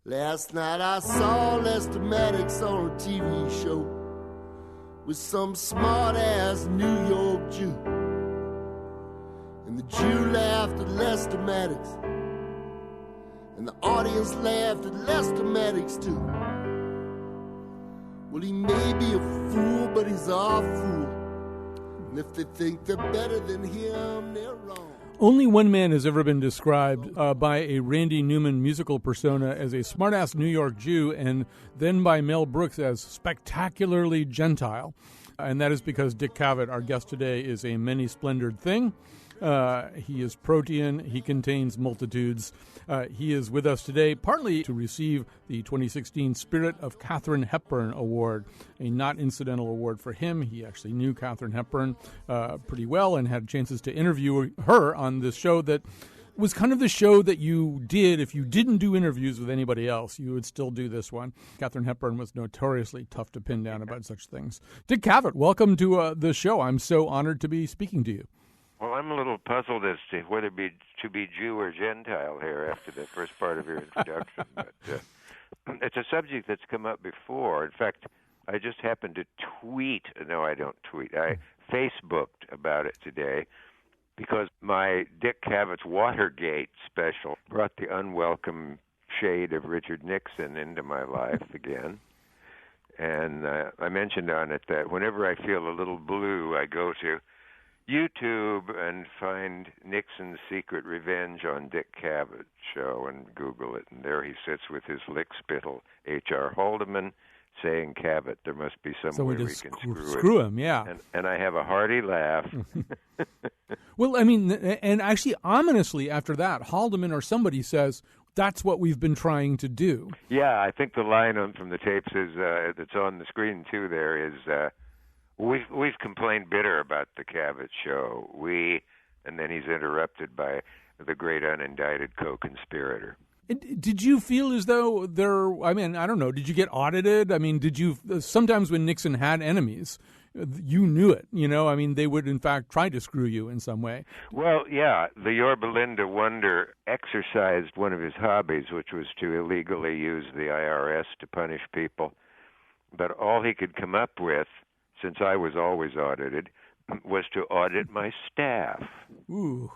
Last night I saw Lester Maddox on a TV show with some smart-ass New York Jew. And the Jew laughed at Lester Maddox, and the audience laughed at Lester Maddox too. Well, he may be a fool, but he's our fool. And if they think they're better than him, they're wrong. Only one man has ever been described by a Randy Newman musical persona as a smartass New York Jew, and then by Mel Brooks as spectacularly Gentile. And that is because Dick Cavett, our guest today, is a many-splendored thing. He is protean. He contains multitudes. He is with us today partly to receive the 2016 Spirit of Katharine Hepburn Award, a not incidental award for him. He actually knew Katharine Hepburn pretty well and had chances to interview her on this show that was kind of the show that you did. If you didn't do interviews with anybody else, you would still do this one. Katharine Hepburn was notoriously tough to pin down about such things. Dick Cavett, welcome to the show. I'm so honored to be speaking to you. Well, I'm a little puzzled as to whether to be Jew or Gentile here after the first part of your introduction. But it's a subject that's come up before. In fact, I just happened to tweet. No, I don't tweet. I Facebooked about it today because my Dick Cavett's Watergate special brought the unwelcome shade of Richard Nixon into my life again. And I mentioned on it that whenever I feel a little blue, I go to YouTube and find Nixon's Secret Revenge on Dick Cavett show and Google it. And there he sits with his lickspittle H.R. Haldeman saying, Cavett, there must be some way we can screw him, yeah. And I have a hearty laugh. Well, I mean, and actually, ominously after that, Haldeman or somebody says, that's what we've been trying to do. Yeah, I think the line from the tapes is that's on the screen, too, there is... We've complained bitter about the Cavett show. And then he's interrupted by the great unindicted co-conspirator. Did you feel as though I don't know, did you get audited? I mean, sometimes when Nixon had enemies, you knew it, they would in fact try to screw you in some way. Well, yeah, the Yorba Linda Wonder exercised one of his hobbies, which was to illegally use the IRS to punish people. But all he could come up with, since I was always audited, was to audit my staff. Ooh.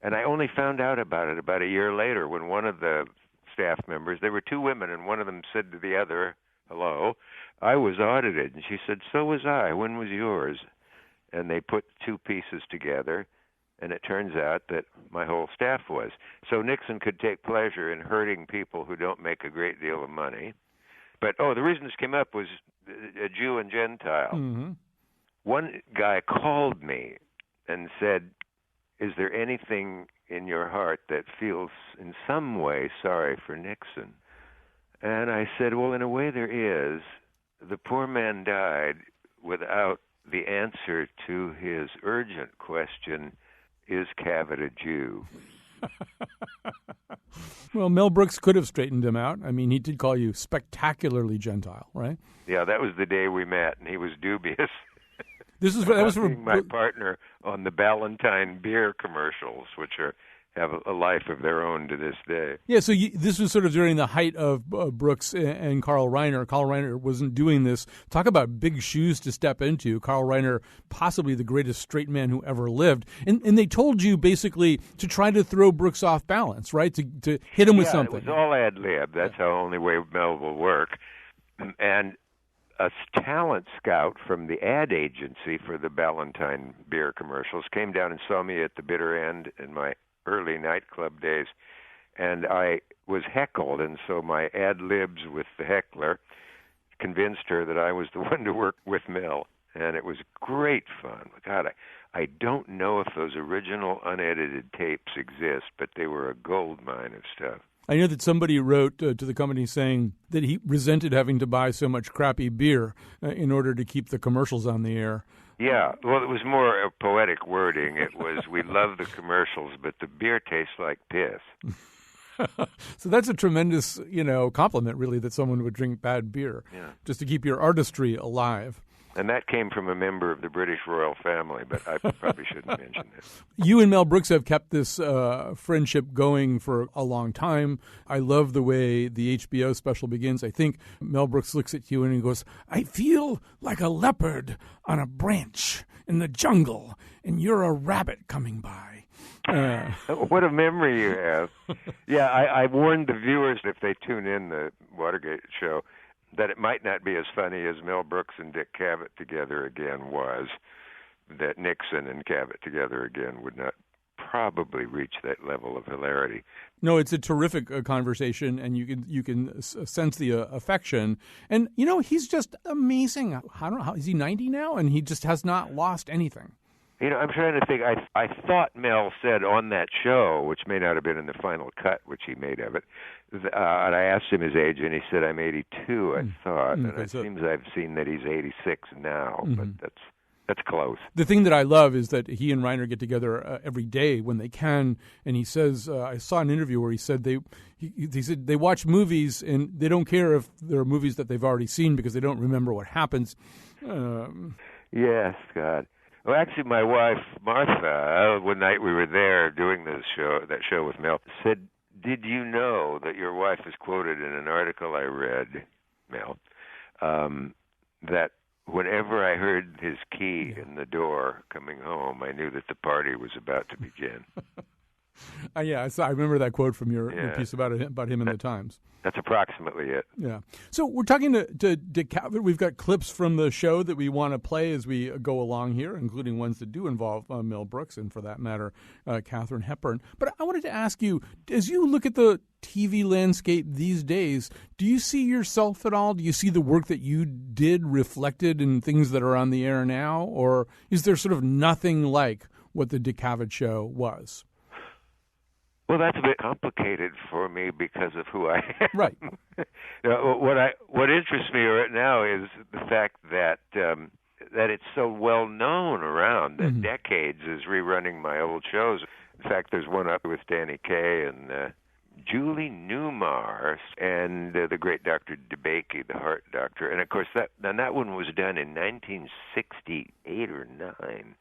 And I only found out about it about a year later when one of the staff members, there were two women, and one of them said to the other, hello, I was audited. And she said, so was I. When was yours? And they put two pieces together, and it turns out that my whole staff was. So Nixon could take pleasure in hurting people who don't make a great deal of money. But, the reason this came up was a Jew and Gentile. Mm-hmm. One guy called me and said, is there anything in your heart that feels in some way sorry for Nixon? And I said, well, in a way there is. The poor man died without the answer to his urgent question, is Cavett a Jew? Well, Mel Brooks could have straightened him out. I mean, he did call you spectacularly Gentile, right? Yeah, that was the day we met, and he was dubious. That was being my partner on the Ballantine beer commercials, which have a life of their own to this day. Yeah, so this was sort of during the height of Brooks and Carl Reiner. Carl Reiner wasn't doing this. Talk about big shoes to step into. Carl Reiner, possibly the greatest straight man who ever lived. And they told you basically to try to throw Brooks off balance, right? To hit him with something. It was all ad lib. That's how only way Mel will work. And a talent scout from the ad agency for the Ballantine beer commercials came down and saw me at the bitter end in my early nightclub days, and I was heckled, and so my ad-libs with the heckler convinced her that I was the one to work with Mel, and it was great fun. God, I don't know if those original unedited tapes exist, but they were a gold mine of stuff. I know that somebody wrote to the company saying that he resented having to buy so much crappy beer in order to keep the commercials on the air. Yeah, well, it was more a poetic wording. It was, we love the commercials, but the beer tastes like piss. So that's a tremendous, compliment, really, that someone would drink bad beer just to keep your artistry alive. And that came from a member of the British royal family, but I probably shouldn't mention this. You and Mel Brooks have kept this friendship going for a long time. I love the way the HBO special begins. I think Mel Brooks looks at you and he goes, "I feel like a leopard on a branch in the jungle, and you're a rabbit coming by." What a memory you have. Yeah, I warned the viewers if they tune in the Watergate show that it might not be as funny as Mel Brooks and Dick Cavett together again was, that Nixon and Cavett together again would not probably reach that level of hilarity. No, it's a terrific conversation, and you can sense the affection. And, he's just amazing. I don't know, is he 90 now? And he just has not lost anything. I'm trying to think. I thought Mel said on that show, which may not have been in the final cut, which he made of it, and I asked him his age, and he said, "I'm 82, I thought." And it seems I've seen that he's 86 now, but that's close. The thing that I love is that he and Reiner get together every day when they can, and he says, I saw an interview where he said he said they watch movies, and they don't care if there are movies that they've already seen because they don't remember what happens. Yes, God. Well, actually, my wife, Martha, one night we were there doing that show with Mel, said, "Did you know that your wife is quoted in an article I read, Mel, that whenever I heard his key in the door coming home, I knew that the party was about to begin." I remember that quote from your piece about him in the Times. That's approximately it. Yeah. So we're talking to Dick Cavett. We've got clips from the show that we want to play as we go along here, including ones that do involve Mel Brooks and, for that matter, Katharine Hepburn. But I wanted to ask you, as you look at the TV landscape these days, do you see yourself at all? Do you see the work that you did reflected in things that are on the air now? Or is there sort of nothing like what the Dick Cavett show was? Well, that's a bit complicated for me because of who I am. Right. What interests me right now is the fact that it's so well known around that decades is rerunning my old shows. In fact, there's one up with Danny Kaye and Julie Newmar and the great Dr. DeBakey, the heart doctor. And of course, that one was done in 1968 or 9.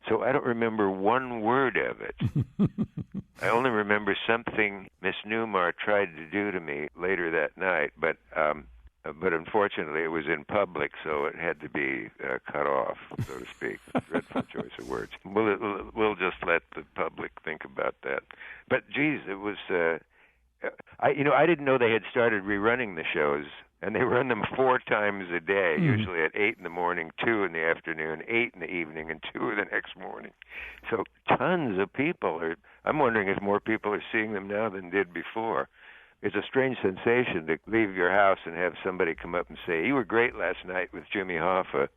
So I don't remember one word of it. I only remember something Miss Newmar tried to do to me later that night, but unfortunately it was in public, so it had to be cut off, so to speak. Dreadful choice of words. We'll just let the public think about that. But geez, it was. I didn't know they had started rerunning the shows. And they run them 4 times a day, usually at 8 in the morning, 2 in the afternoon, 8 in the evening, and 2 the next morning. So tons of people I'm wondering if more people are seeing them now than did before. It's a strange sensation to leave your house and have somebody come up and say, "You were great last night with Jimmy Hoffa."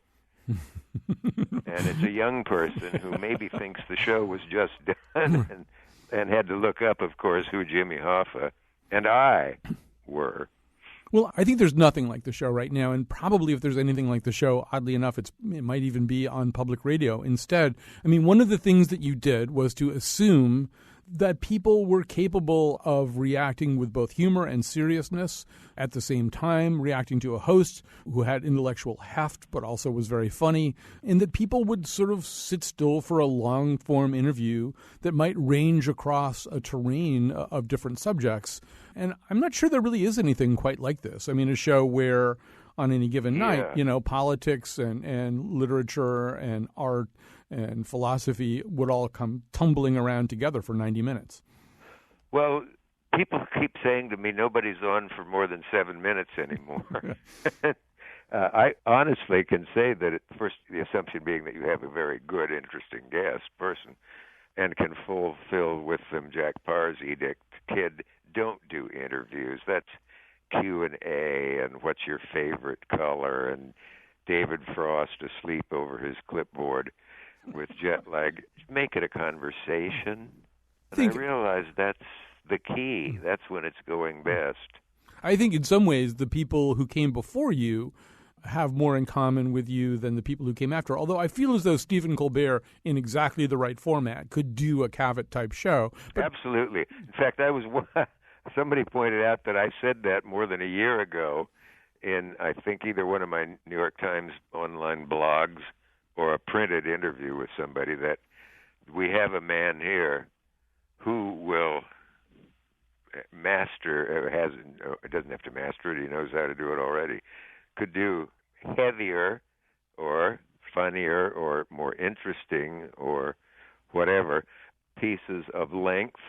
And it's a young person who maybe thinks the show was just done and had to look up, of course, who Jimmy Hoffa and I were. Well, I think there's nothing like the show right now, and probably if there's anything like the show, oddly enough, it might even be on public radio instead. I mean, one of the things that you did was to assume that people were capable of reacting with both humor and seriousness at the same time, reacting to a host who had intellectual heft but also was very funny, and that people would sort of sit still for a long-form interview that might range across a terrain of different subjects. And I'm not sure there really is anything quite like this. I mean, a show where on any given night, politics and literature and art and philosophy would all come tumbling around together for 90 minutes. Well, people keep saying to me, nobody's on for more than 7 minutes anymore. I honestly can say that first, the assumption being that you have a very good, interesting guest person and can fulfill with them Jack Parr's edict, "Kid, don't do interviews. That's Q&A and what's your favorite color and David Frost asleep over his clipboard with jet lag. Make it a conversation." And I realize that's the key. That's when it's going best. I think in some ways the people who came before you have more in common with you than the people who came after. Although I feel as though Stephen Colbert, in exactly the right format, could do a Cavett-type show. But absolutely. In fact, somebody pointed out that I said that more than a year ago in, I think, either one of my New York Times online blogs or a printed interview with somebody that we have a man here who will doesn't have to master it, he knows how to do it already, could do heavier or funnier or more interesting or whatever pieces of length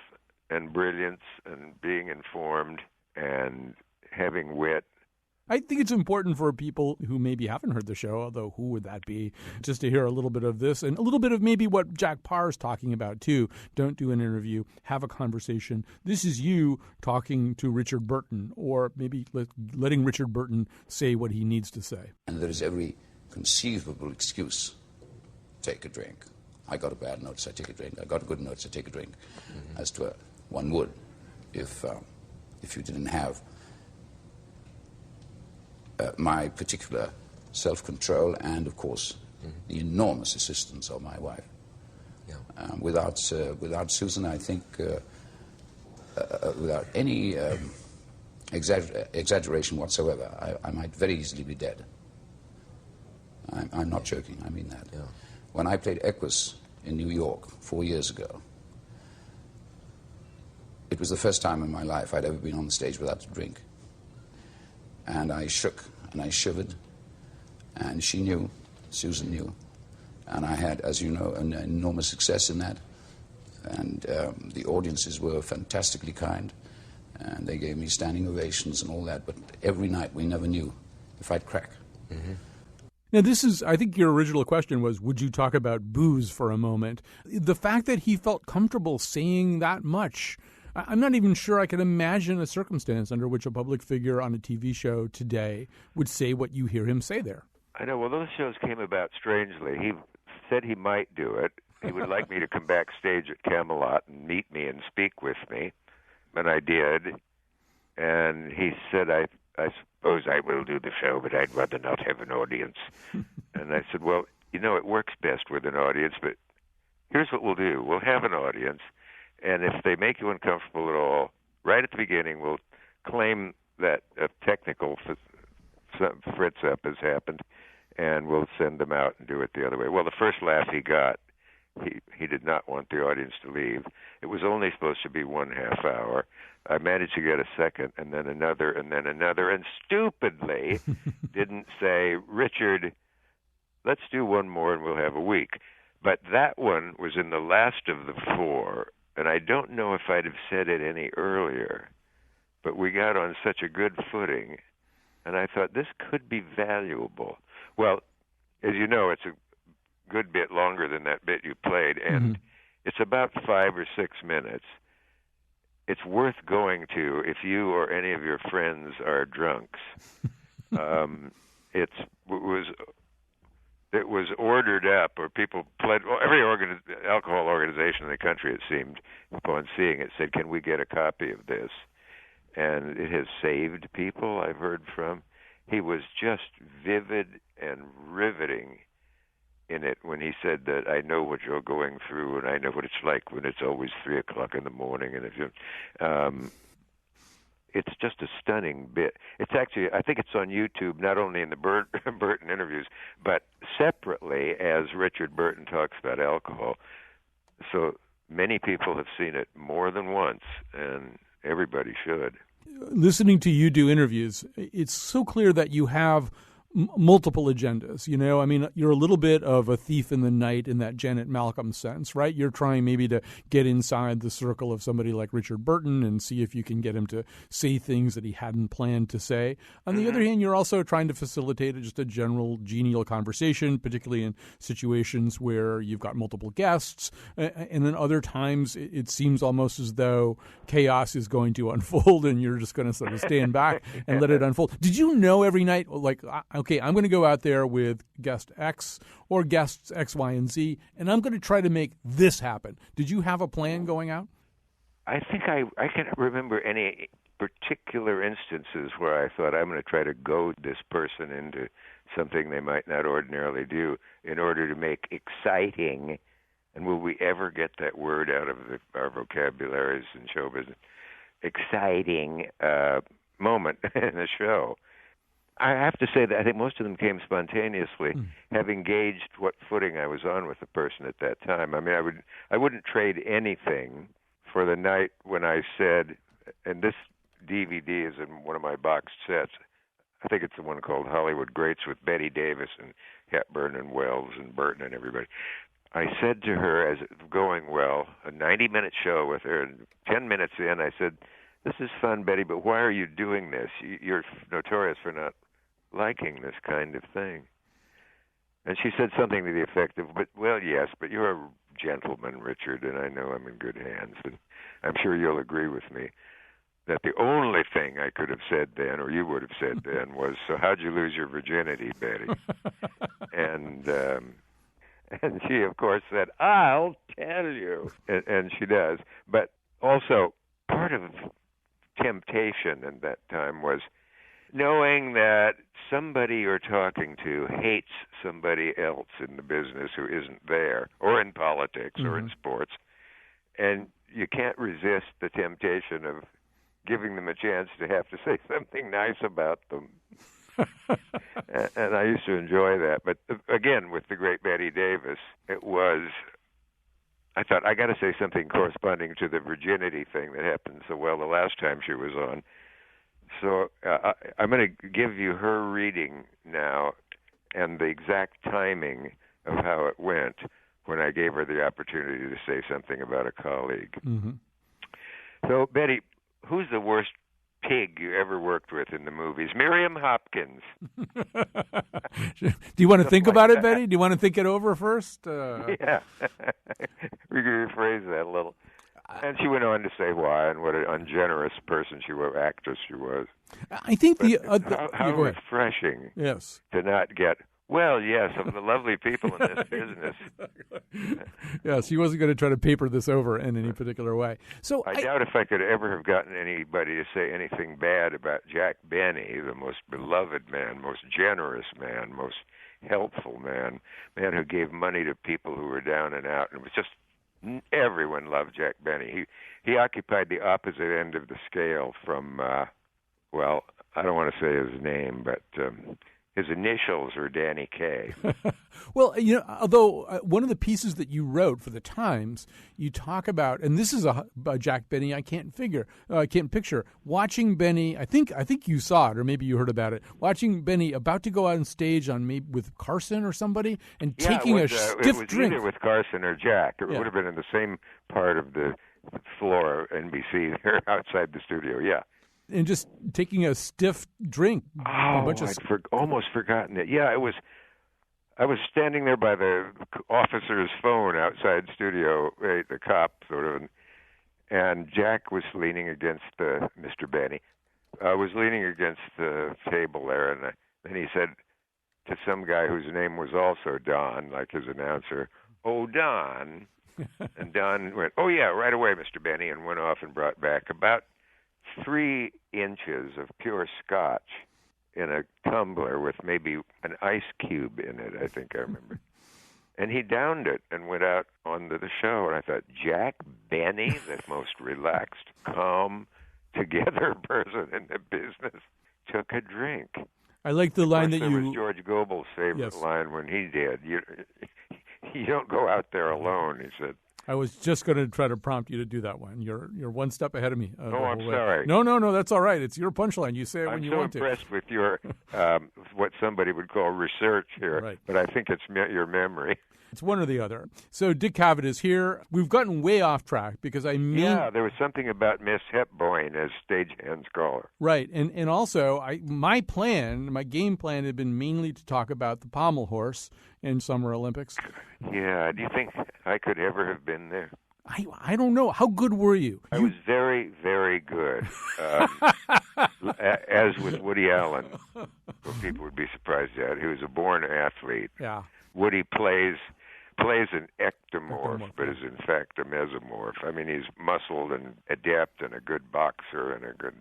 and brilliance and being informed and having wit. I think it's important for people who maybe haven't heard the show, although who would that be, just to hear a little bit of this and a little bit of maybe what Jack Parr's talking about, too. Don't do an interview. Have a conversation. This is you talking to Richard Burton, or maybe letting Richard Burton say what he needs to say. And there is every conceivable excuse. Take a drink. I got a bad note, so I take a drink. I got a good note, so I take a drink. Mm-hmm. As to one would if you didn't have my particular self-control and, of course, the enormous assistance of my wife. Yeah. Without Susan, I think, without any exaggeration whatsoever, I might very easily be dead. I'm not joking, I mean that. Yeah. When I played Equus in New York 4 years ago, it was the first time in my life I'd ever been on the stage without a drink. And I shook and I shivered, and she knew, Susan knew, and I had, as you know, an enormous success in that, and the audiences were fantastically kind, and they gave me standing ovations and all that, but every night we never knew if I'd crack. Mm-hmm. Now, this is, I think your original question was, would you talk about booze for a moment? The fact that he felt comfortable saying that much, I'm not even sure I can imagine a circumstance under which a public figure on a TV show today would say what you hear him say there. I know. Well, those shows came about strangely. He said he might do it. He would like me to come backstage at Camelot and meet me and speak with me, and I did. And he said, I suppose I will do the show, but I'd rather not have an audience. And I said, well, it works best with an audience, but here's what we'll do. We'll have an audience. And if they make you uncomfortable at all, right at the beginning, we'll claim that a technical fritz-up has happened, and we'll send them out and do it the other way. Well, the first laugh he got, he did not want the audience to leave. It was only supposed to be 1/2 hour. I managed to get a second, and then another, and stupidly didn't say, Richard, let's do one more and we'll have a week. But that one was in the last of the 4, and I don't know if I'd have said it any earlier, but we got on such a good footing, and I thought this could be valuable. Well, as you know, it's a good bit longer than that bit you played, and it's about 5 or 6 minutes. It's worth going to if you or any of your friends are drunks. It was ordered up, or people pled. Well, every alcohol organization in the country, it seemed, upon seeing it, said, "Can we get a copy of this?" And it has saved people I've heard from. He was just vivid and riveting in it when he said that I know what you're going through, and I know what it's like when it's always 3:00 in the morning, and if you. It's just a stunning bit. It's actually, I think it's on YouTube, not only in the Burton interviews, but separately as Richard Burton talks about alcohol. So many people have seen it more than once, and everybody should. Listening to you do interviews, it's so clear that you have multiple agendas. I mean, you're a little bit of a thief in the night in that Janet Malcolm sense, right? You're trying maybe to get inside the circle of somebody like Richard Burton and see if you can get him to say things that he hadn't planned to say. On the other hand, you're also trying to facilitate just a general genial conversation, particularly in situations where you've got multiple guests. And then other times it seems almost as though chaos is going to unfold and you're just going to sort of stand back and let it unfold. Did you know every night, like, okay, I'm going to go out there with guest X or guests X, Y, and Z, and I'm going to try to make this happen? Did you have a plan going out? I think I can't remember any particular instances where I thought I'm going to try to goad this person into something they might not ordinarily do in order to make exciting, and will we ever get that word out of our vocabularies in show business, exciting moment in the show. I have to say that I think most of them came spontaneously, having gauged what footing I was on with the person at that time. I mean, I wouldn't trade anything for the night when I said, and this DVD is in one of my boxed sets. I think it's the one called Hollywood Greats with Betty Davis and Hepburn and Wells and Burton and everybody. I said to her, as it was going well, a 90-minute show with her, and 10 minutes in, I said, "This is fun, Betty, but why are you doing this? You're notorious for not liking this kind of thing." And she said something to the effect of, well, yes, but you're a gentleman, Richard, and I know I'm in good hands, and I'm sure you'll agree with me that the only thing I could have said then, or you would have said then, was, "So how'd you lose your virginity, Betty?" And she, of course, said, "I'll tell you." And she does. But also, part of temptation in that time was knowing that somebody you're talking to hates somebody else in the business who isn't there, or in politics, or in sports. And you can't resist the temptation of giving them a chance to have to say something nice about them. And I used to enjoy that. But again, with the great Betty Davis, I thought, I got to say something corresponding to the virginity thing that happened so well the last time she was on. So I'm going to give you her reading now and the exact timing of how it went when I gave her the opportunity to say something about a colleague. Mm-hmm. So, Betty, who's the worst pig you ever worked with in the movies? Miriam Hopkins. Do you want to think about it, Betty? Do you want to think it over first? Yeah. We could rephrase that a little. And she went on to say why and what an ungenerous actress she was. I think how refreshing to not get, well, yes, of the lovely people in this business. Yes, he wasn't going to try to paper this over in any particular way. So I doubt if I could ever have gotten anybody to say anything bad about Jack Benny, the most beloved man, most generous man, most helpful man who gave money to people who were down and out. And it was just, everyone loved Jack Benny. He occupied the opposite end of the scale from, well, I don't want to say his name, but his initials are Danny Kaye. Well, although one of the pieces that you wrote for the Times, you talk about, and this is a Jack Benny I can't picture, watching Benny. I think you saw it, or maybe you heard about it. Watching Benny about to go out on stage with Carson or somebody, and taking a stiff drink. Either with Carson or Jack. It would have been in the same part of the floor of NBC there outside the studio. Yeah. And just taking a stiff drink. I'd almost forgotten it. Yeah, it was. I was standing there by the officer's phone outside studio, the cop sort of, and Jack was leaning against Mr. Benny. Was leaning against the table there, and then he said to some guy whose name was also Don, like his announcer, "Oh, Don," and Don went, "Oh yeah, right away, Mr. Benny," and went off and brought back about 3 inches of pure scotch in a tumbler with maybe an ice cube in it, I think I remember. And he downed it and went out onto the show. And I thought, Jack Benny, the most relaxed, calm, together person in the business, took a drink. I like the line that was George Gobel's favorite line when he did. You don't go out there alone, he said. I was just going to try to prompt you to do that one. You're one step ahead of me. I'm sorry. No, that's all right. It's your punchline. You say it when you want to. I'm so impressed with your, what somebody would call research here, right. But I think it's your memory. It's one or the other. So Dick Cavett is here. We've gotten way off track because Yeah, there was something about Miss Hepburn as stagehands call her. Right. And also, my game plan had been mainly to talk about the pommel horse in Summer Olympics. Yeah. Do you think I could ever have been there? I don't know. How good were you? I was very, very good, as was Woody Allen, who people would be surprised at. He was a born athlete. Yeah. Woody plays an ectomorph, but is in fact a mesomorph. I mean, he's muscled and adept and a good boxer and a good...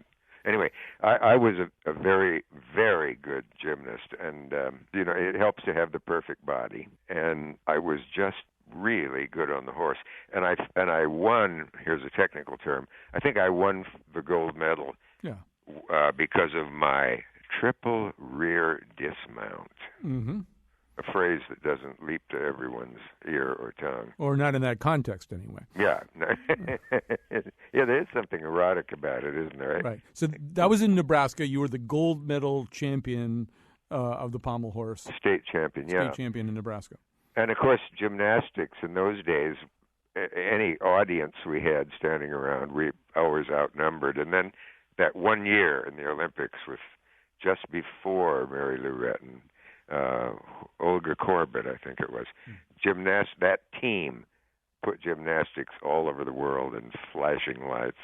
Anyway, I was a very, very good gymnast, and, it helps to have the perfect body. And I was just really good on the horse. And I won, here's a technical term, I think I won the gold medal because of my triple rear dismount. Mm-hmm. A phrase that doesn't leap to everyone's ear or tongue. Or not in that context, anyway. Yeah. Yeah, there is something erotic about it, isn't there? Right. So that was in Nebraska. You were the gold medal champion of the pommel horse. State champion, yeah. State champion in Nebraska. And, of course, gymnastics in those days, any audience we had standing around, we always outnumbered. And then that 1 year in the Olympics with just before Mary Lou Retton, Olga Korbut, I think it was. That team put gymnastics all over the world in flashing lights.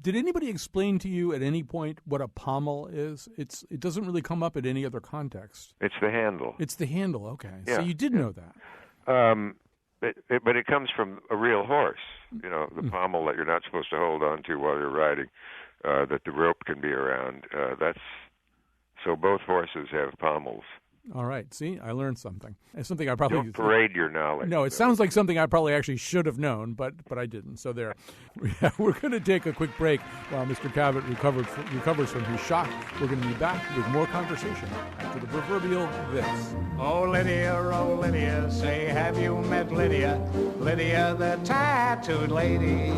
Did anybody explain to you at any point what a pommel is? It doesn't really come up in any other context. It's the handle. It's the handle, okay. Yeah, so you did know that. But it comes from a real horse. You know, the pommel that you're not supposed to hold on to while you're riding, that the rope can be around. So both horses have pommels. All right. See, I learned something. It's something I probably don't parade your knowledge. No, it sounds like something I probably actually should have known, but I didn't. So there. We're going to take a quick break while Mr. Cavett recovers from his shock. We're going to be back with more conversation after the proverbial this. Oh Lydia, say have you met Lydia? Lydia the tattooed lady.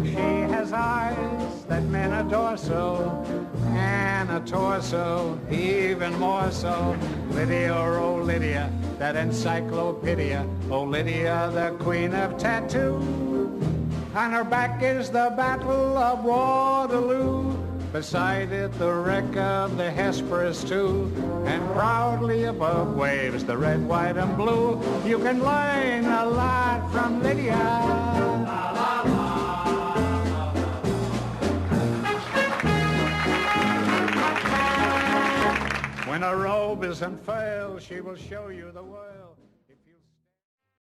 She has eyes that men adore so, and a torso even more so. Lydia, oh Lydia, that encyclopedia. Oh Lydia, the queen of tattoo. On her back is the Battle of Waterloo. Beside it the wreck of the Hesperus too. And proudly above waves the red, white, and blue. You can learn a lot from Lydia. La, la, la. When a robe is unfurled, she will show you the world.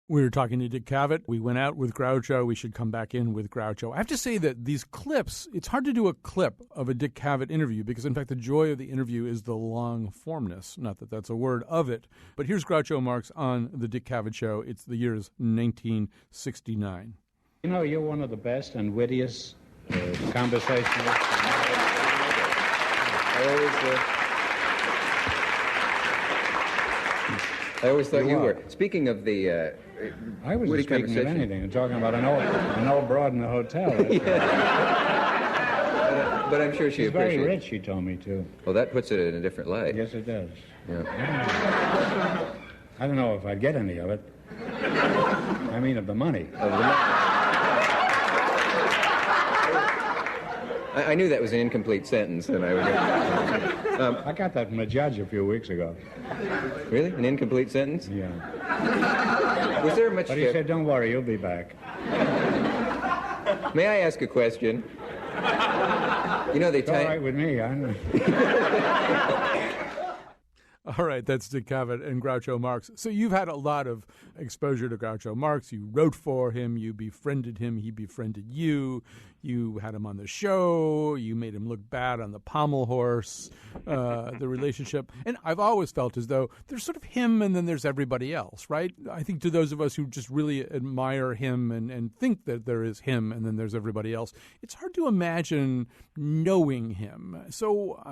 We were talking to Dick Cavett. We went out with Groucho. We should come back in with Groucho. I have to say that these clips, it's hard to do a clip of a Dick Cavett interview because, in fact, the joy of the interview is the long formness. Not that that's a word of it. But here's Groucho Marx on the Dick Cavett Show. It's the year is 1969. You know, you're one of the best and wittiest conversationalists. I always thought you were. Speaking of the I wasn't speaking of anything. I'm talking about an old broad in the hotel. But I'm sure she appreciates it. She's very rich, she told me, too. Well, that puts it in a different light. Yes, it does. Yeah. I don't know if I'd get any of it. I mean, of the money. I knew that was an incomplete sentence, and I was... I got that from a judge a few weeks ago. Really? An incomplete sentence? Yeah. Was there much... But he said, don't worry, you'll be back. May I ask a question? You know, it's all right with me. All right, that's Dick Cavett and Groucho Marx. So you've had a lot of exposure to Groucho Marx. You wrote for him. You befriended him. He befriended you. You had him on the show. You made him look bad on the pommel horse, the relationship. And I've always felt as though there's sort of him and then there's everybody else, right? I think to those of us who just really admire him and think that there is him and then there's everybody else, it's hard to imagine knowing him. So,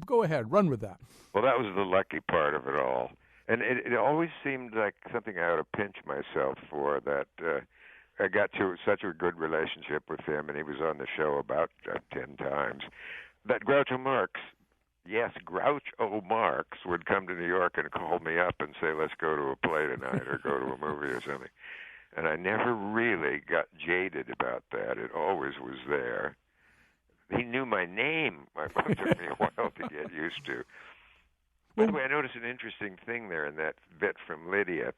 go ahead. Run with that. Well, that was the lucky part of it all. And it always seemed like something I ought to pinch myself for, that I got to such a good relationship with him, and he was on the show about 10 times, that Groucho Marx, Groucho Marx would come to New York and call me up and say, let's go to a play tonight or go to a movie or something. And I never really got jaded about that. It always was there. He knew my name. It took me a while to get used to. By the way, I noticed an interesting thing there in that bit from Lydia.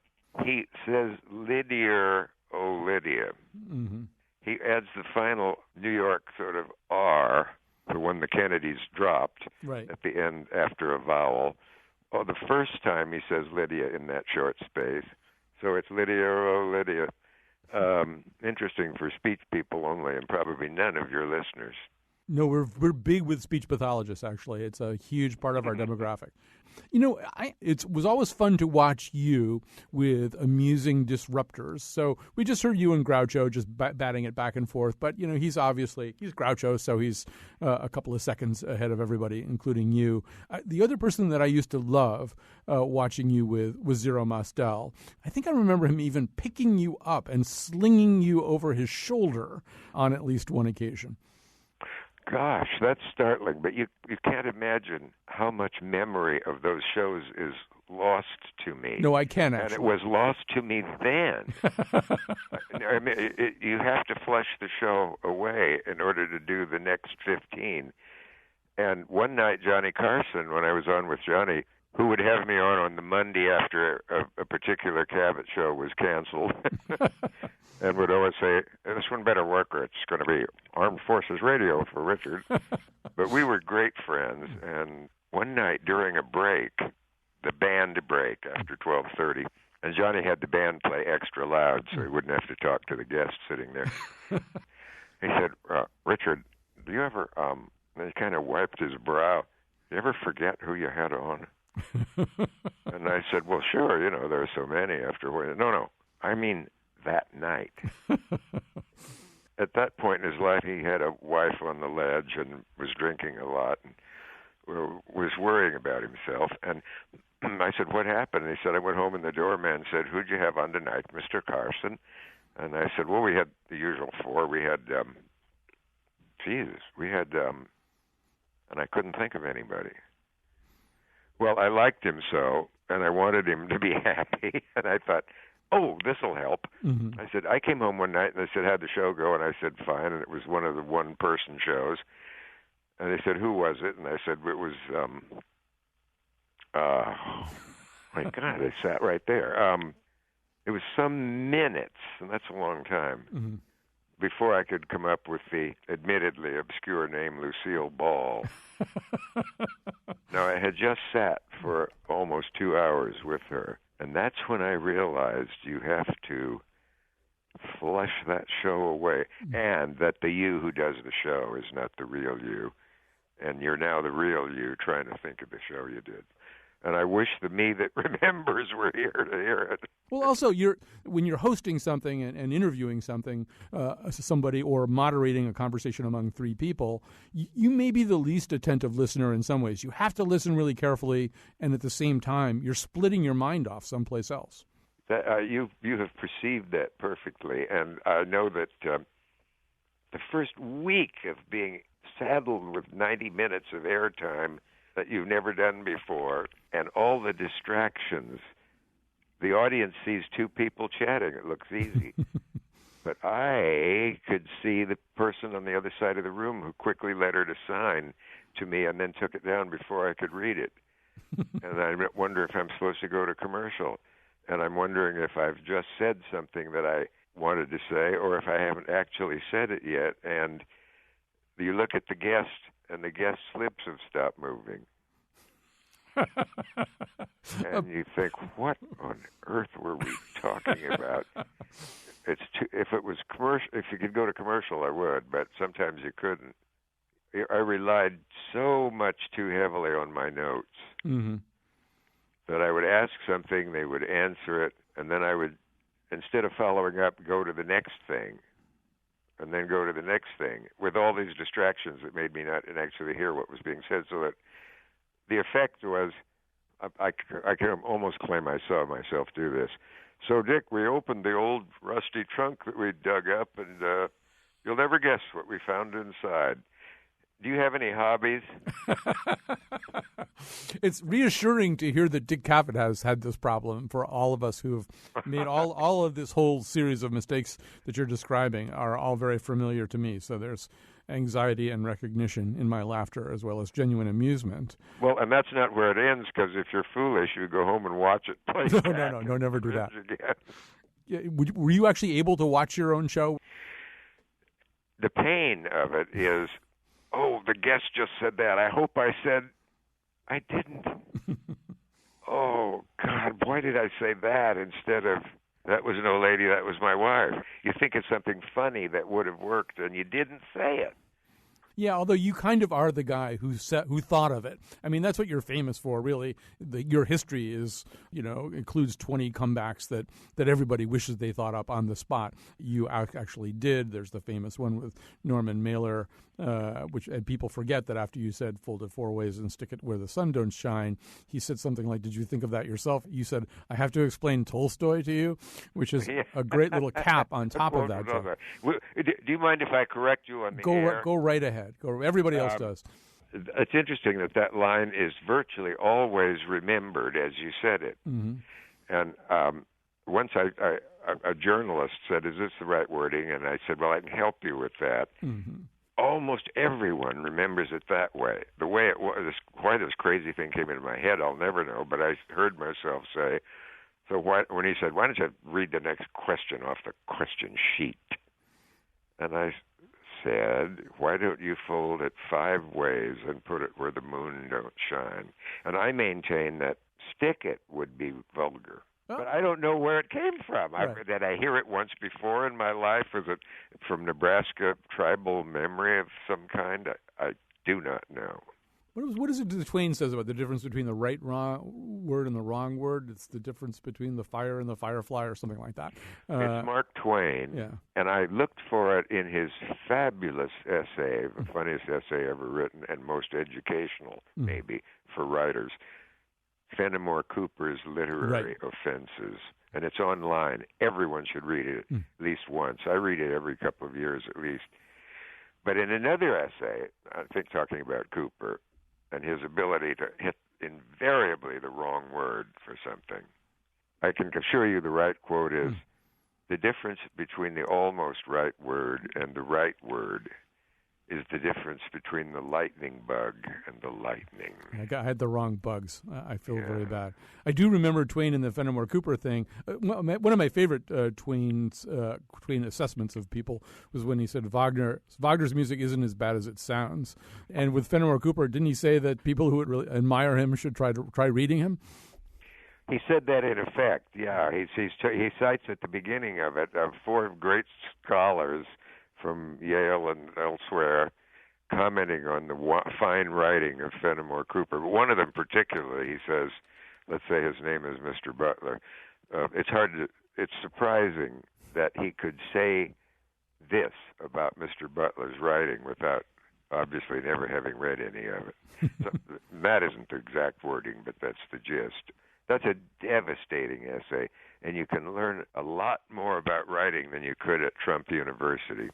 He says, Lydia, oh Lydia. Mm-hmm. He adds the final New York sort of R, the one the Kennedys dropped at the end after a vowel. Oh, the first time he says Lydia in that short space. So it's Lydia, oh Lydia. Interesting for speech people only, and probably none of your listeners. No, we're big with speech pathologists, actually. It's a huge part of our demographic. You know, it was always fun to watch you with amusing disruptors. So we just heard you and Groucho just batting it back and forth. But, you know, he's Groucho, so he's a couple of seconds ahead of everybody, including you. The other person that I used to love watching you with was Zero Mostel. I think I remember him even picking you up and slinging you over his shoulder on at least one occasion. Gosh, that's startling, but you can't imagine how much memory of those shows is lost to me. No, I can, actually. And it was lost to me then. I mean, you have to flush the show away in order to do the next 15. And one night, Johnny Carson, when I was on with Johnny, who would have me on the Monday after a particular Cavett show was canceled, and would always say, this one better work or it's going to be Armed Forces Radio for Richard. But we were great friends, and one night during a break, the band break after 12:30, and Johnny had the band play extra loud so he wouldn't have to talk to the guests sitting there. He said, Richard, do you ever, and he kind of wiped his brow, do you ever forget who you had on? And I said, well, sure, you know, there are so many after. No, I mean that night. At that point in his life, he had a wife on the ledge and was drinking a lot and was worrying about himself. And I said, what happened? And he said, I went home and the doorman said, who'd you have on tonight, Mr. Carson? And I said, well, we had the usual four. We had, and I couldn't think of anybody. Well, I liked him so, and I wanted him to be happy, and I thought, oh, this'll help. Mm-hmm. I said, I came home one night, and they said, how'd the show go? And I said, fine, and it was one of the one-person shows. And they said, who was it? And I said, it was, my God, they sat right there. It was some minutes, and that's a long time, mm-hmm. before I could come up with the admittedly obscure name Lucille Ball. Now, I had just sat for almost 2 hours with her, and that's when I realized you have to flush that show away, and that the you who does the show is not the real you, and you're now the real you trying to think of the show you did. And I wish the me that remembers were here to hear it. Well, also, when you're hosting something and interviewing somebody or moderating a conversation among three people, you may be the least attentive listener in some ways. You have to listen really carefully, and at the same time, you're splitting your mind off someplace else. You have perceived that perfectly, and I know that the first week of being saddled with 90 minutes of airtime that you've never done before, and all the distractions. The audience sees two people chatting. It looks easy. But I could see the person on the other side of the room who quickly lettered a sign to me and then took it down before I could read it. And I wonder if I'm supposed to go to commercial. And I'm wondering if I've just said something that I wanted to say or if I haven't actually said it yet. And you look at the guest, and the guest's lips have stopped moving. And you think, what on earth were we talking about? If it was commercial, if you could go to commercial, I would, but sometimes you couldn't. I relied so much too heavily on my notes mm-hmm. that I would ask something, they would answer it, and then I would, instead of following up, go to the next thing. And then go to the next thing with all these distractions that made me not actually hear what was being said. So that the effect was, I can almost claim I saw myself do this. So, Dick, we opened the old rusty trunk that we dug up, and you'll never guess what we found inside. Do you have any hobbies? It's reassuring to hear that Dick Cavett has had this problem. For all of us who have made all of this whole series of mistakes that you're describing are all very familiar to me. So there's anxiety and recognition in my laughter as well as genuine amusement. Well, and that's not where it ends, because if you're foolish, you go home and watch it play back. No, never do that. Yeah, were you actually able to watch your own show? The pain of it is, oh, the guest just said that. I hope I said, I didn't. Oh, God, why did I say that instead of, that was no lady, that was my wife? You think it's something funny that would have worked, and you didn't say it. Yeah, although you kind of are the guy who thought of it. I mean, that's what you're famous for, really. Your history is, includes 20 comebacks that everybody wishes they thought up on the spot. You actually did. There's the famous one with Norman Mailer, and people forget that after you said "fold it 4 ways and stick it where the sun don't shine," he said something like, "Did you think of that yourself?" You said, "I have to explain Tolstoy to you," which is a great little cap on top of that joke. Do you mind if I correct you on the air? Go right ahead. Everybody else does. It's interesting that line is virtually always remembered as you said it. Mm-hmm. And once a journalist said, "Is this the right wording?" And I said, "Well, I can help you with that." Mm-hmm. Almost everyone remembers it that way. The way it was, why this crazy thing came into my head, I'll never know, but I heard myself say, when he said, "Why don't you read the next question off the question sheet?" And I said, "Why don't you fold it 5 ways and put it where the moon don't shine?" And I maintain that stick it would be vulgar. But I don't know where it came from. Right. Did I hear it once before in my life? Was it from Nebraska tribal memory of some kind? I do not know. What is it the Twain says about the difference between the wrong word and the wrong word? It's the difference between the fire and the firefly or something like that. It's Mark Twain, yeah. And I looked for it in his fabulous essay, the funniest essay ever written and most educational, maybe, for writers, Fenimore Cooper's Literary Offenses. And it's online. Everyone should read it at least once. I read it every couple of years at least. But in another essay, I think talking about Cooper and his ability to hit invariably the wrong word for something, I can assure you the right quote is, "The difference between the almost right word and the right word is the difference between the lightning bug and the lightning." I had the wrong bugs. I feel very bad. I do remember Twain and the Fenimore Cooper thing. One of my favorite Twain assessments of people was when he said Wagner's music isn't as bad as it sounds. And with Fenimore Cooper, didn't he say that people who would really admire him should try reading him? He said that in effect, yeah. He cites at the beginning of it 4 great scholars from Yale and elsewhere commenting on the fine writing of Fenimore Cooper. But one of them particularly, he says, let's say his name is Mr. Butler, it's surprising that he could say this about Mr. Butler's writing without obviously never having read any of it. So that isn't the exact wording, but that's the gist. That's a devastating essay, and you can learn a lot more about writing than you could at Trump University.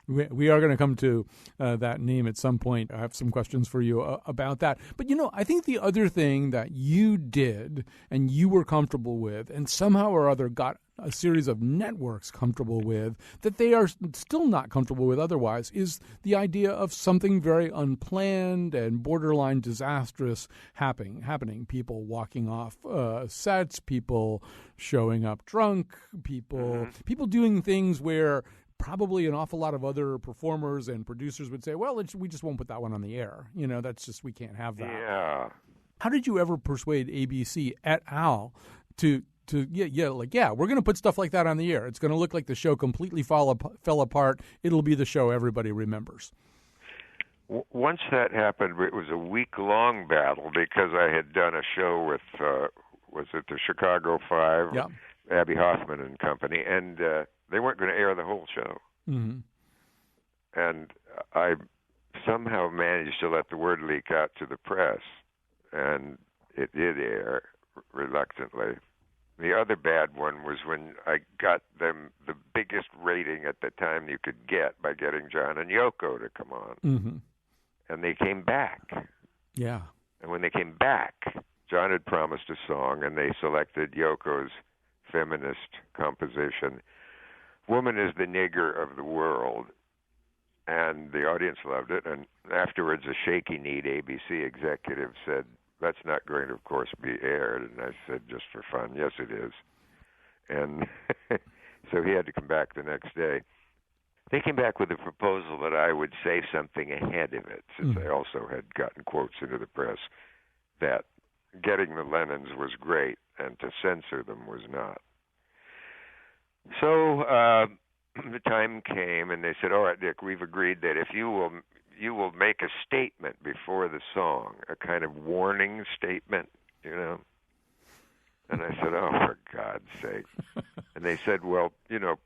We are going to come to that name at some point. I have some questions for you about that. But, I think the other thing that you did and you were comfortable with and somehow or other got a series of networks comfortable with that they are still not comfortable with otherwise is the idea of something very unplanned and borderline disastrous happening. People walking off sets, people showing up drunk, people doing things where probably an awful lot of other performers and producers would say, well, we just won't put that one on the air. That's just, we can't have that. Yeah. How did you ever persuade ABC et al. to we're going to put stuff like that on the air. It's going to look like the show completely fell apart. It'll be the show everybody remembers. Once that happened, it was a week-long battle because I had done a show with, was it the Chicago 5, yeah. Abby Hoffman and company, and they weren't going to air the whole show. Mm-hmm. And I somehow managed to let the word leak out to the press, and it did air reluctantly. The other bad one was when I got them the biggest rating at the time you could get by getting John and Yoko to come on. Mm-hmm. And they came back. Yeah. And when they came back, John had promised a song, and they selected Yoko's feminist composition, "Woman is the Nigger of the World." And the audience loved it. And afterwards, a shaky-kneed ABC executive said, "That's not going to, of course, be aired." And I said, just for fun, "Yes, it is." And so he had to come back the next day. They came back with a proposal that I would say something ahead of it, since I also had gotten quotes into the press, that getting the Lennons was great and to censor them was not. So the time came and they said, "All right, Dick, we've agreed that if you will you will make a statement before the song, a kind of warning statement, you know. And I said, oh, for God's sake. And they said, well, you know,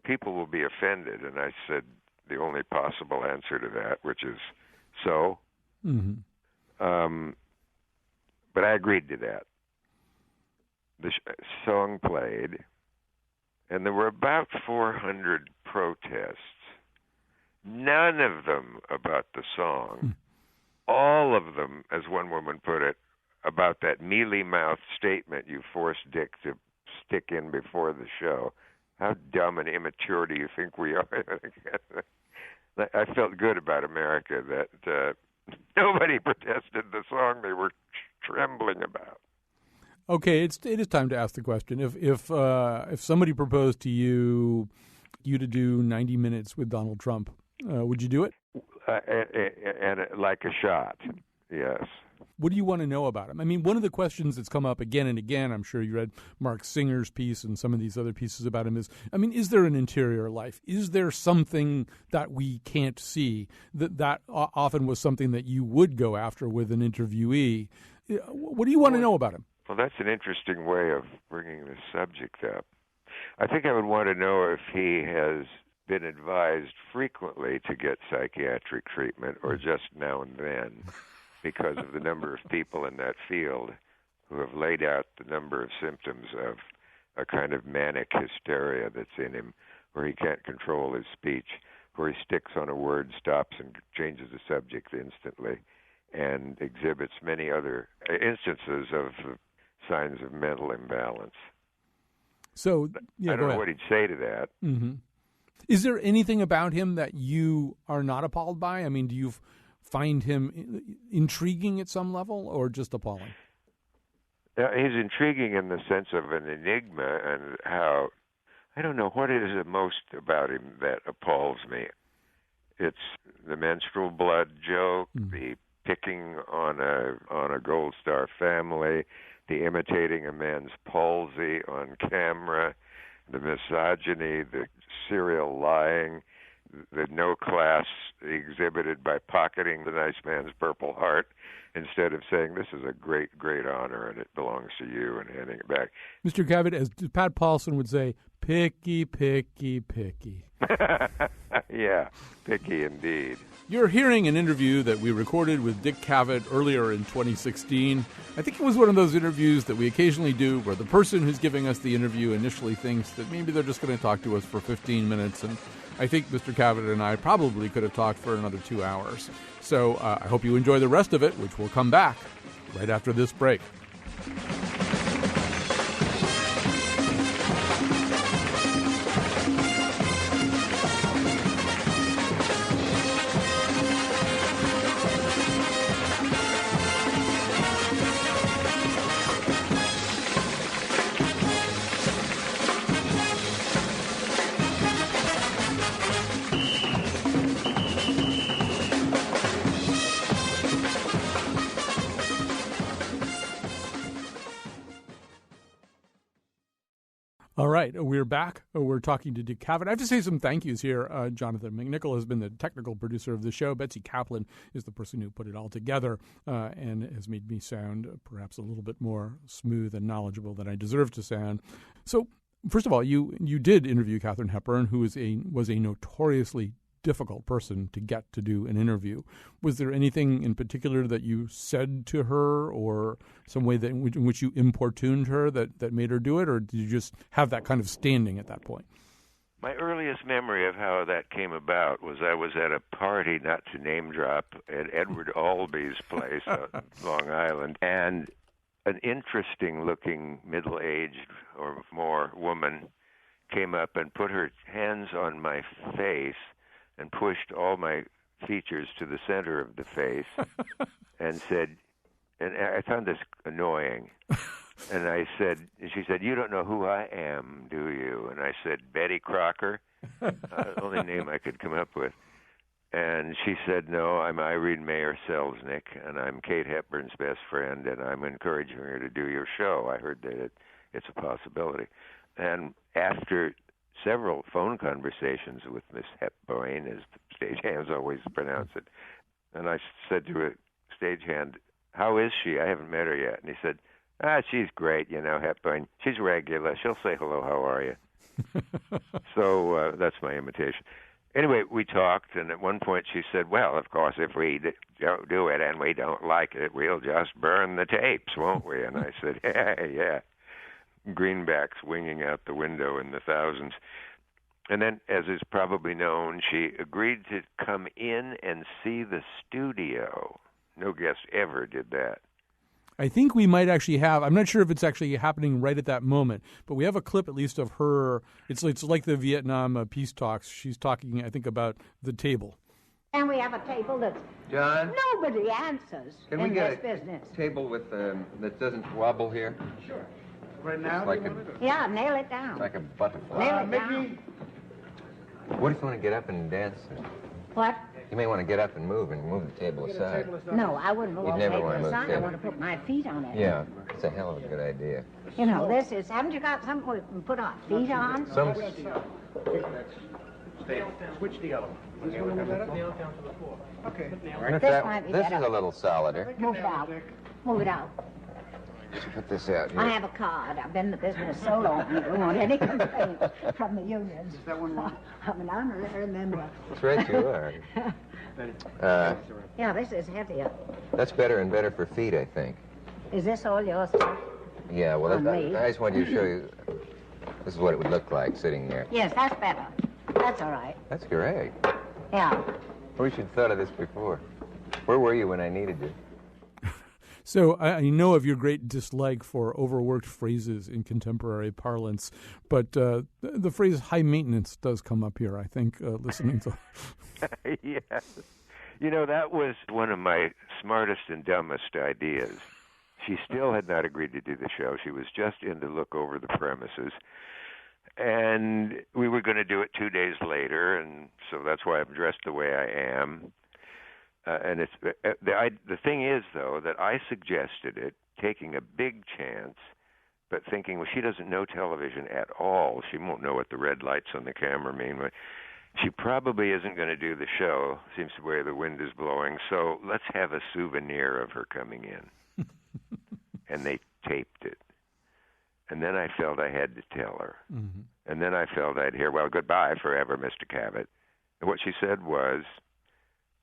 people will be offended. And I said the only possible answer to that, which is so. But I agreed to that. The song played, and there were about 400 protests, none of them about the song, all of them, as one woman put it, about that mealy-mouthed statement you forced Dick to stick in before the show. How dumb and immature do you think we are? I felt good about America that nobody protested the song they were trembling about. Okay, it is time to ask the question. If somebody proposed to you to do 90 minutes with Donald Trump, would you do it? And like a shot, yes. What do you want to know about him? I mean, one of the questions that's come up again and again, I'm sure you read Mark Singer's piece and some of these other pieces about him, is there an interior life? Is there something that we can't see? That often was something that you would go after with an interviewee. What do you want to know about him? Well, that's an interesting way of bringing the subject up. I think I would want to know if he has been advised frequently to get psychiatric treatment or just now and then, because of the number of people in that field who have laid out the number of symptoms of a kind of manic hysteria that's in him, where he can't control his speech, where he sticks on a word, stops, and changes the subject instantly, and exhibits many other instances of signs of mental imbalance. So, yeah, I don't know what he'd say to that. Mm-hmm. Is there anything about him that you are not appalled by? I mean, do you find him intriguing at some level or just appalling? He's intriguing in the sense of an enigma, and how, I don't know what it is the most about him that appalls me. It's the menstrual blood joke, the picking on a Gold Star family, the imitating a man's palsy on camera, the misogyny, the serial lying, the no class exhibited by pocketing the nice man's Purple Heart instead of saying, this is a great, great honor and it belongs to you, and handing it back. Mr. Cavett, as Pat Paulson would say, picky, picky, picky. Yeah, picky indeed. You're hearing an interview that we recorded with Dick Cavett earlier in 2016. I think it was one of those interviews that we occasionally do where the person who's giving us the interview initially thinks that maybe they're just going to talk to us for 15 minutes, and I think Mr. Cavett and I probably could have talked for another 2 hours. So I hope you enjoy the rest of it, which will come back right after this break. All right, we're back. We're talking to Dick Cavett. I have to say some thank yous here. Jonathan McNichol has been the technical producer of the show. Betsy Kaplan is the person who put it all together and has made me sound perhaps a little bit more smooth and knowledgeable than I deserve to sound. So, first of all, you did interview Katharine Hepburn, who was a notoriously difficult person to get to do an interview. Was there anything in particular that you said to her, or some way that in which you importuned her that made her do it, or did you just have that kind of standing at that point? My earliest memory of how that came about was I was at a party, not to name drop, at Edward Albee's place on Long Island, and an interesting-looking middle-aged or more woman came up and put her hands on my face and pushed all my features to the center of the face and said, and I found this annoying, and she said, you don't know who I am, do you? And I said, Betty Crocker, the only name I could come up with. And she said, no, I'm Irene Mayer Selznick, and I'm Kate Hepburn's best friend, and I'm encouraging her to do your show. I heard that it's a possibility. And after several phone conversations with Miss Hepburn, as the stagehands always pronounce it, And I said to a stagehand, "How is she? I haven't met her yet." And he said, "She's great, Hepburn. She's regular. She'll say hello, how are you?" So that's my imitation. Anyway, we talked, and at one point she said, "Well, of course, if we don't do it and we don't like it, we'll just burn the tapes, won't we?" And I said, yeah. Greenbacks winging out the window in the thousands. And then, as is probably known, she agreed to come in and see the studio. No guest ever did that. I think we might actually have, I'm not sure if it's actually happening right at that moment, but we have a clip at least of her. It's like the Vietnam peace talks. She's talking, I think, about the table. And we have a table that John? nobody answers Can in we get this business. table with that doesn't wobble here? Sure. Right now? Like Yeah, nail it down. like a butterfly. Nail it down. What if you want to get up and dance? What? You may want to get up and move the table aside. No, I wouldn't move You'd the never table wanna move the aside. I table. want to put my feet on it. Yeah, it's a hell of a good idea. You know, this is, haven't you got something we can put our feet on? Some Switch the other one. This one move that up? Nail it down to the floor. Okay. and if This that- might be this is better. a little solider. Move it out. Move it out. Put this out. I have a card. I've been in the business so long, I don't want any complaints from the unions. Is that one wrong? I'm an honorary member. That's right, you are. Yeah, this is heavier. That's better and better for feet, I think. Is this all your stuff? Yeah, well, On me. I just wanted to show you. This is what it would look like sitting there. Yes, that's better. That's all right. That's great. Yeah. We should have thought of this before. Where were you when I needed you? So I know of your great dislike for overworked phrases in contemporary parlance, but the phrase high maintenance does come up here, I think, listening to... Yes. That was one of my smartest and dumbest ideas. She still had not agreed to do the show. She was just in to look over the premises. And we were going to do it 2 days later, and so that's why I'm dressed the way I am. And it's the thing is, though, that I suggested it, taking a big chance, but thinking, well, she doesn't know television at all. She won't know what the red lights on the camera mean. She probably isn't going to do the show. Seems the way the wind is blowing. So let's have a souvenir of her coming in. And they taped it. And then I felt I had to tell her. Mm-hmm. And then I felt I'd hear, "Well, goodbye forever, Mr. Cavett." And what she said was,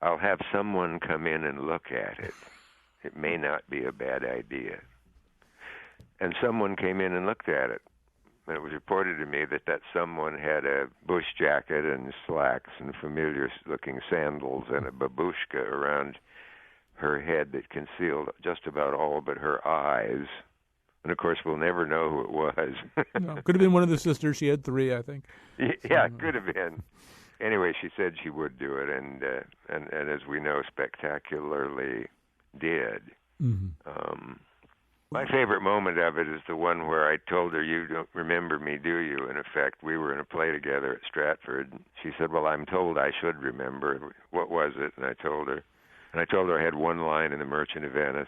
"I'll have someone come in and look at it. It may not be a bad idea." And someone came in and looked at it. And it was reported to me that someone had a bush jacket and slacks and familiar-looking sandals and a babushka around her head that concealed just about all but her eyes. And, of course, we'll never know who it was. No, could have been one of the sisters. She had 3, I think. Yeah, it could have been. Anyway, she said she would do it, and as we know, spectacularly did. Mm-hmm. My favorite moment of it is the one where I told her, "You don't remember me, do you?" In effect, we were in a play together at Stratford. She said, "Well, I'm told I should remember. What was it?" And I told her. And I told her I had one line in The Merchant of Venice.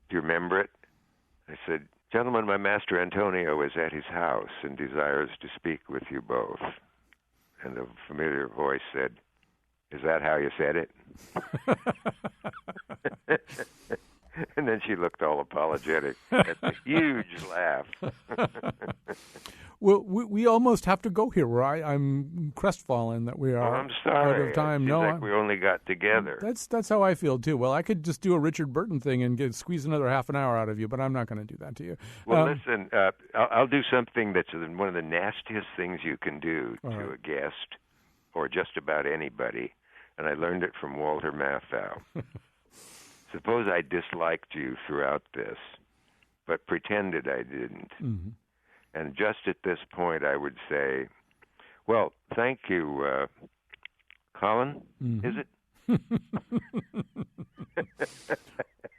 "Do you remember it?" I said, "Gentlemen, my master Antonio is at his house and desires to speak with you both." And a familiar voice said, "Is that how you said it?" And then she looked all apologetic at the huge laugh. Well, we almost have to go here. Where I'm crestfallen that we are I'm sorry. out of time. It seems No, like we only got together. That's how I feel too. Well, I could just do a Richard Burton thing and squeeze another half an hour out of you, but I'm not going to do that to you. Well, listen, I'll do something that's one of the nastiest things you can do to a guest or just about anybody, and I learned it from Walter Matthau. Suppose I disliked you throughout this, but pretended I didn't. Mm-hmm. And just at this point, I would say, "Well, thank you, Colin, is it?"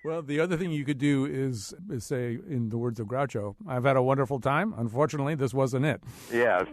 Well, the other thing you could do is say, in the words of Groucho, "I've had a wonderful time. Unfortunately, this wasn't it." Yeah.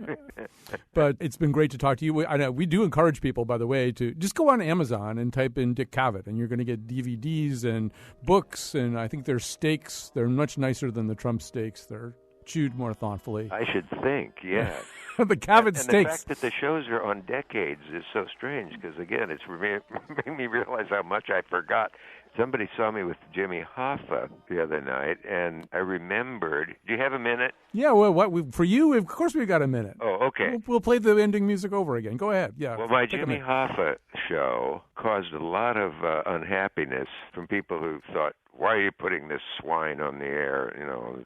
But it's been great to talk to you. I know we do encourage people, by the way, to just go on Amazon and type in Dick Cavett, and you're going to get DVDs and books, and I think their steaks, they're much nicer than the Trump steaks. They're chewed more thoughtfully. I should think, yes. The Cavett and Stakes. the fact that the shows are on decades is so strange because, again, it's made me realize how much I forgot. Somebody saw me with Jimmy Hoffa the other night, and I remembered. Do you have a minute? Yeah, well, for you, of course we've got a minute. Oh, okay. We'll play the ending music over again. Go ahead. Yeah. Well, my Jimmy Hoffa show caused a lot of unhappiness from people who thought, why are you putting this swine on the air, you know?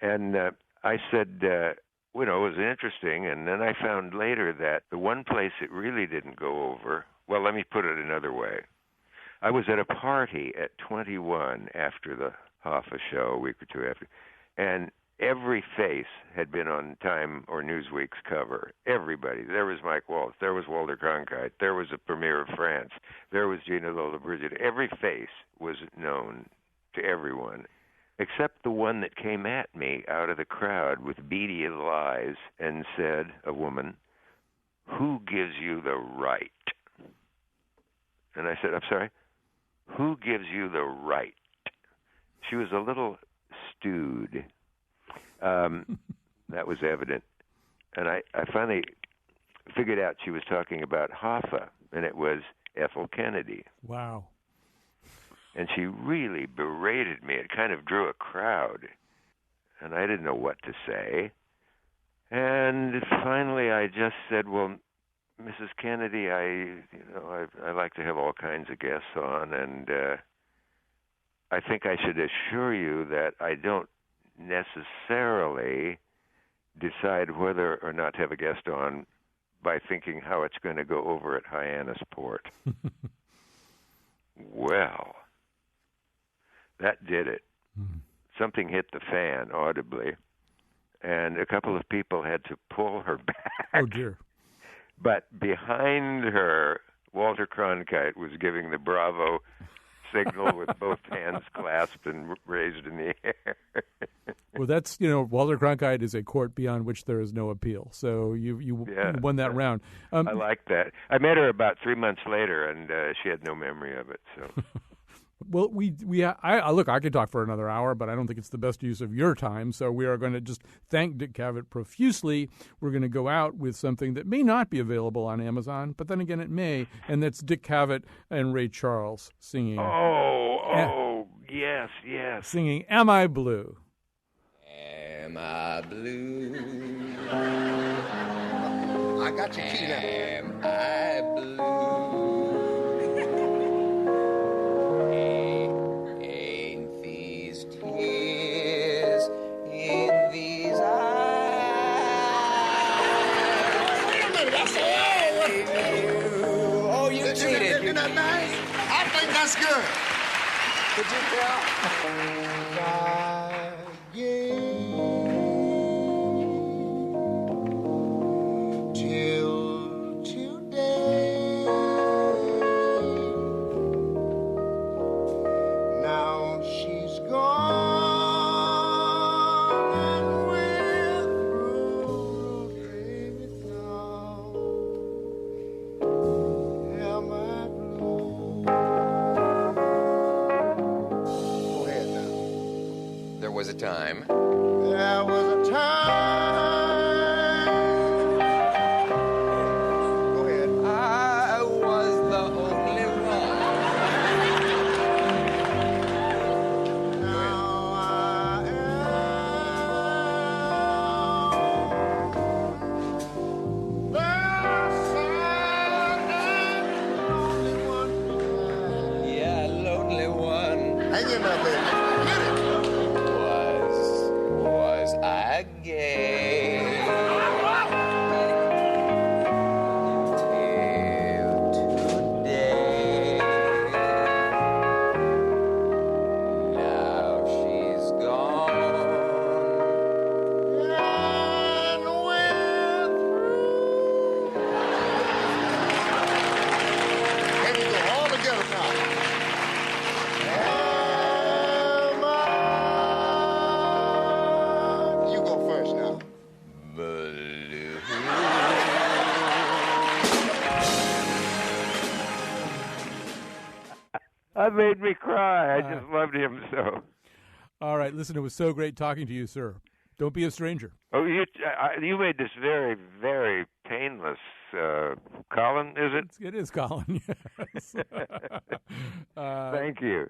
And I said, it was interesting, and then I found later that the one place it really didn't go over, well, let me put it another way. I was at a party at 21 after the Hoffa show, a week or two after, and every face had been on Time or Newsweek's cover. Everybody. There was Mike Waltz. There was Walter Cronkite. There was the Premier of France. There was Gina Lollobrigida. Every face was known to everyone, except the one that came at me out of the crowd with beady little eyes and said, a woman, "Who gives you the right?" And I said, "I'm sorry? Who gives you the right?" She was a little stewed. That was evident. And I finally figured out she was talking about Hoffa, and it was Ethel Kennedy. Wow. And she really berated me. It kind of drew a crowd, and I didn't know what to say. And finally I just said, well, Mrs. Kennedy, I like to have all kinds of guests on, and I think I should assure you that I don't necessarily decide whether or not to have a guest on by thinking how it's going to go over at Hyannisport. Well, that did it. Something hit the fan audibly, and a couple of people had to pull her back. Oh, dear. But behind her, Walter Cronkite was giving the bravo signal with both hands clasped and raised in the air. Well, that's, Walter Cronkite is a court beyond which there is no appeal. So you won that round. I like that. I met her about 3 months later, and she had no memory of it. So. Well, I could talk for another hour, but I don't think it's the best use of your time. So we are going to just thank Dick Cavett profusely. We're going to go out with something that may not be available on Amazon, but then again it may, and that's Dick Cavett and Ray Charles singing. Yes. Singing "Am I Blue?" Am I blue? I got your key now. Am I blue? Ain't these tears in these eyes? Wait a minute, that's all. Oh, you did it. Isn't that nice? I think that's good. Could you tell? Till today. Now she's gone and we're through. Baby, now am I blue? Go ahead now. There was a time. There was a time. Go ahead. I was the only one. Now I am the sad and lonely one. Yeah, lonely one. Hang in there, baby. Get it. Was I gay? Till today. Now she's gone. And we're through. Here we go, all together now. Am I? You go first now. Blue. That made me cry. I just loved him so. All right, listen, it was so great talking to you, sir. Don't be a stranger. Oh, you made this very, very painless. Colin, is it? It is Colin, yes. Thank you.